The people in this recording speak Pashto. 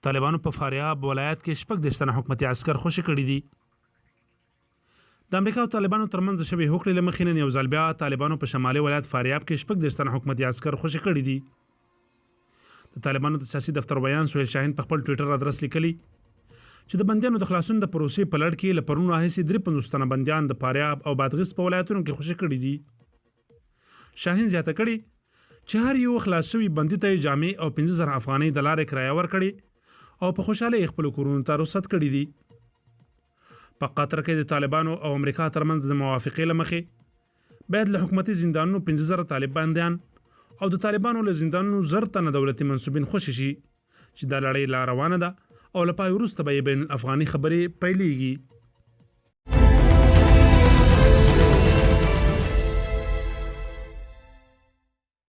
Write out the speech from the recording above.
طالبانو په فاریاب ولایت کې شپږ دېرش حکومتي عسكر خوشي کړي دي. د امریکا او طالبانو ترمنځ شوې هوکړې له مخې نن یو ځل بیا طالبانو په شمالي ولایت فاریاب کې شپږ دېرش حکومتي عسكر خوشي کړي دي. د طالبانو د سیاسي دفتر بیان سهیل شاهین په خپل ټوئیټر ادرس لیکلي چې د بندیانو د خلاصون د پروسې په لړ کې له پرونو راهیسې 53 تنه بندیان د فاریاب او بادغیس په ولایتونو کې خوشي کړي دي. شاهین زیاته کړي چې هر یو خلاص شوی بندي ته جامې او 15000 افغانۍ د لارې کرایه ورکړي او په خوشاله خپل کورونو ته رخصت کړي دي. په قطر کې د طالبانو او امریکا ترمنځ د موافقې لمخې باید له حکومتي زندانونو 15000 طالب بندیان او د طالبانو له زندانونو 1000 تنه دولتي منصوبین خوشي شي چې د لړۍ لا روانه ده او لپاره وروسته به بین افغاني خبرې پیلېږي.